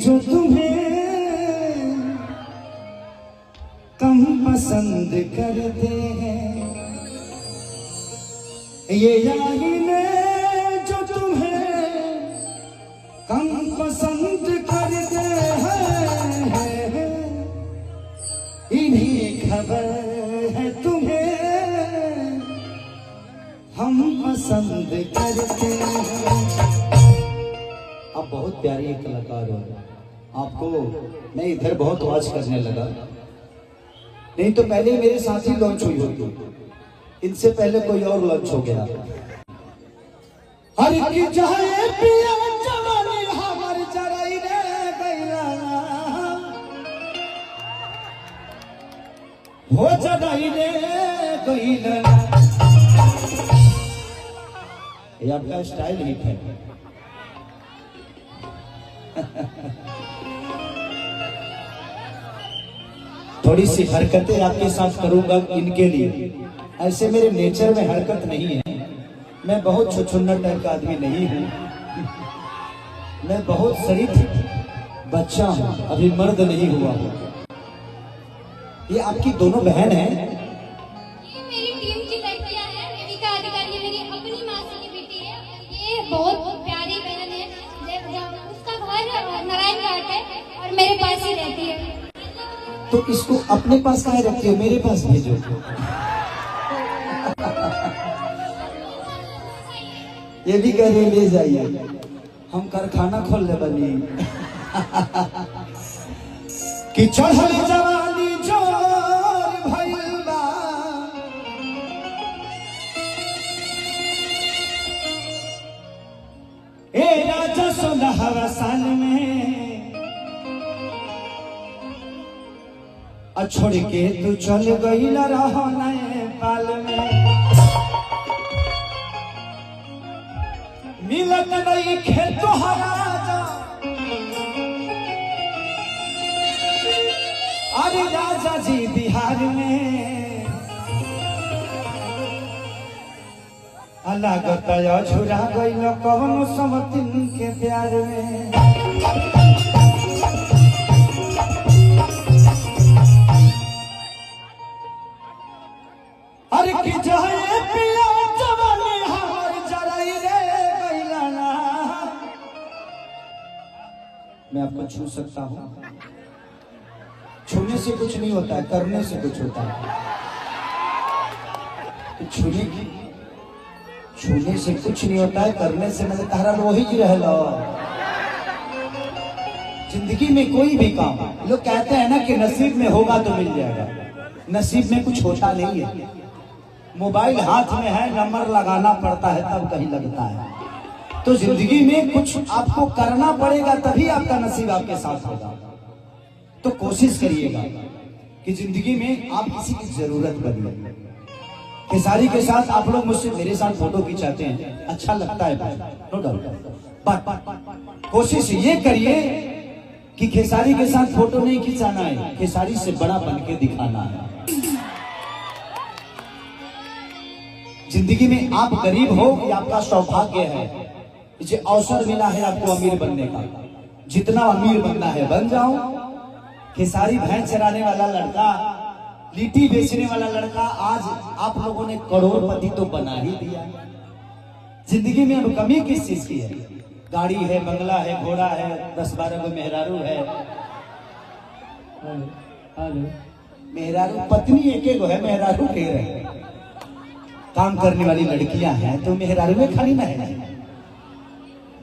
जो तुम्हें कम पसंद करते हैं, ये आईने जो तुम्हें कम पसंद करते हैं, इन्हीं खबर है तुम्हें हम पसंद करते हैं। आप बहुत प्यारी कलाकार हो, आपको मैं इधर बहुत वॉच करने लगा, नहीं तो पहले मेरे साथ ही लॉन्च हुई होती, इनसे पहले कोई और लॉन्च हो गया। हर की चाहे पिया जवानी हमर जराई रे गैला हो जराई रे गैला। ये आपका स्टाइल हिट है। थोड़ी सी हरकतें आपके साथ करूंगा इनके लिए, ऐसे मेरे नेचर में हरकत नहीं है, मैं बहुत छुछुन्नर टाइप का आदमी नहीं हूँ, मैं बहुत शरीफ बच्चा हूँ, अभी मर्द नहीं हुआ हूँ। ये आपकी दोनों बहन हैं? ये मेरी टीम की लड़कियां हैं, देविका अधिकारी ये मेरी अपनी मासी की बेटी है, ये बहुत प्यारी बहन है, उसका घर नारायण घाट है और मेरे पास ही रहती है। तो इसको अपने पास कहाँ रखती हो, मेरे पास भेजो। ये भी कह रहे ले जाइए, हम कारखाना खोल ले बनी। कि चढ़ल जवानी जोर भइल बा, ए राजा 16 साल में छोड़ के तू चल गई रहा नेपाल में, मिलत नहीं खेत राजा, अरे राजा जी बिहार में अलग तया झुरा गई कौन समतिन के प्यार में। मैं आपको छू सकता हूँ, छूने से कुछ नहीं होता है, करने से कुछ होता है। तो छूने से कुछ नहीं होता है, करने से मतलब तारा वही जी रह लो। जिंदगी में कोई भी काम, लोग कहते हैं ना कि नसीब में होगा तो मिल जाएगा, नसीब में कुछ होता नहीं है। मोबाइल हाथ में है, नंबर लगाना पड़ता है तब कहीं लगता है। तो जिंदगी में कुछ आपको करना पड़ेगा तभी आपका नसीब आपके साथ होगा। तो कोशिश करिएगा कि जिंदगी में आप किसी की जरूरत बने। खेसारी के साथ आप लोग मुझसे मेरे साथ फोटो खिंचाते हैं, अच्छा लगता है भाई, नो डाउट, बट कोशिश ये करिए कि खेसारी के साथ फोटो नहीं खिंचाना है, खेसारी से बड़ा बन के दिखाना है। जिंदगी में आप गरीब हो, ये आपका सौभाग्य है, इसे अवसर मिला है आपको अमीर बनने का। जितना अमीर बनना है बन जाओ। खेसारी भैंस चराने वाला लड़का, लिट्टी बेचने वाला लड़का, आज आप लोगों ने करोड़पति तो बना ही दिया। जिंदगी में अब कमी किस चीज की है? गाड़ी है, बंगला है, घोड़ा है, 10-12 को मेहरारू है। मेहरारू पत्नी एक है, मेहरारू कह रहे हैं। काम करने वाली लड़कियां हैं तो मेहरारू में खाली ना है।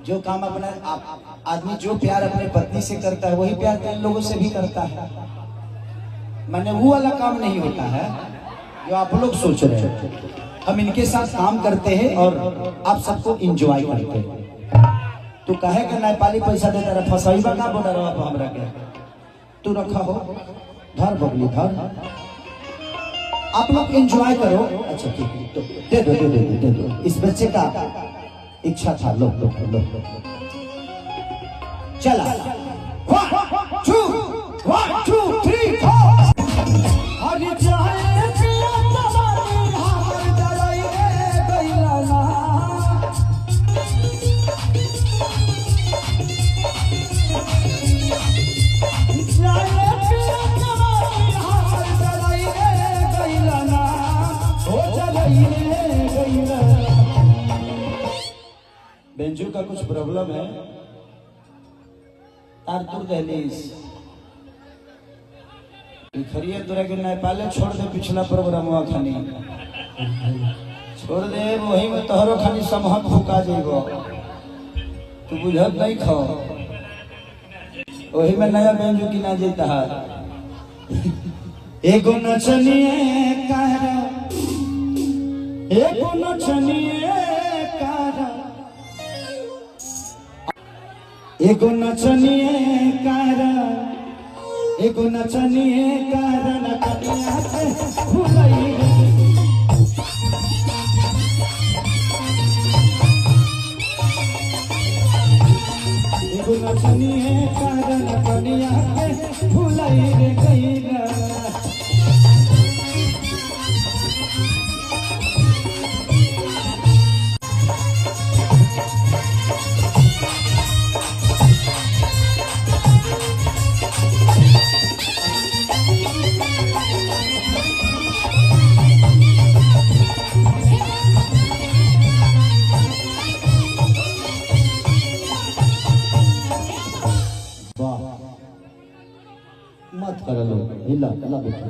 जो काम अपना आदमी जो प्यार अपने पत्नी से करता है वही प्यार इन लोगों से भी करता है। मैंने वो वाला काम नहीं होता है जो आप लोग सोच रहे हैं। हम इनके साथ काम करते हैं और आप सबको एंजॉय करते हैं। तो कहे कि नेपाली पैसा देता रहा, फसाईबा का बोला रहा हमरा के, तू रखा हो, धर बबली धर, आप लोग एंजॉय करो। अच्छा ठीक है, तो दे दो दे दो दे दो, इस बच्चे का इच्छा था, लो लो लो लो। चला 1 2 3 4। अरे चाहे पिया तबारी हमर दराई रे गइला ना, वीडियो का कुछ प्रॉब्लम है। तारतुर दहलीज खरिया तोरा के नेपाले छोड़ दे, पिछला प्रोग्राम हुआ खानी छोड़ दे, वही में तोहरो खानी समहत फुका जेबो, तू बुझत नहीं खो, वही में नया बेंजू की ना जेता है। एगो नचनिए कारा, एगो नचनिए कारा, एगो नचनिए कारा, एगो नचनिए कारा नचनिया के भुलाई रे। एगो नचनिए कारा नचनिया के भुलाई रे गईरा। मत कर लो, हिला हिला बेटा,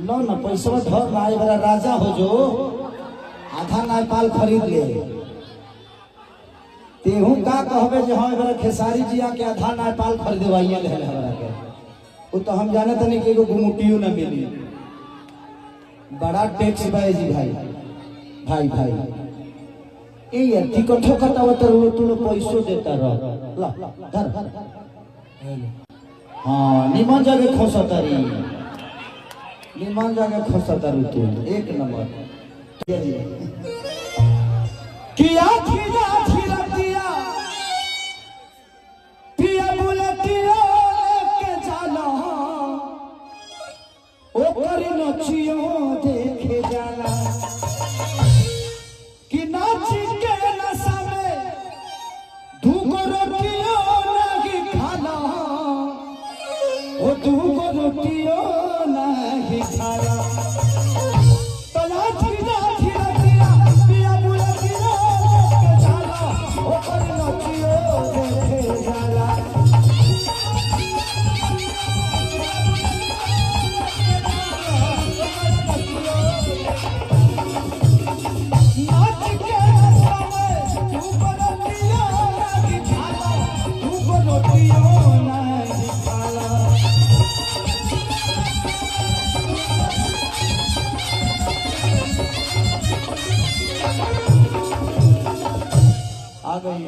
लो ना पैसा धर ना, ये बड़ा राजा हो जो आधा नेपाल खरीद ले। तेहू का कहबे जे हाँ बड़ा खेसारी जी आके आधा नेपाल खरीदवाइया ले हमरा के, वो तो हम जाने तनी कि एगो गुमुटियो ना मिली। बड़ा टैक्स बाय जी भाई भाई भाई ए यार टिकट ठोकता वो तो पैसो देता रह ला धर। हाँ निमन जगह खोसतारी, निमन जगह खोसतारू तू एक नंबर। किया खिला खिलतिया पिया बुलतिया के जाला, ओ करी नचियो देखे जाला, कि नाच के नशा में दूगो रोटियो नहीं खाला, ओ दूगो रोटियो नहीं खाला। तला खिला खिलतिया पिया बुलतिया के जाला, ओ करी नचियो देखे जाला। आ गई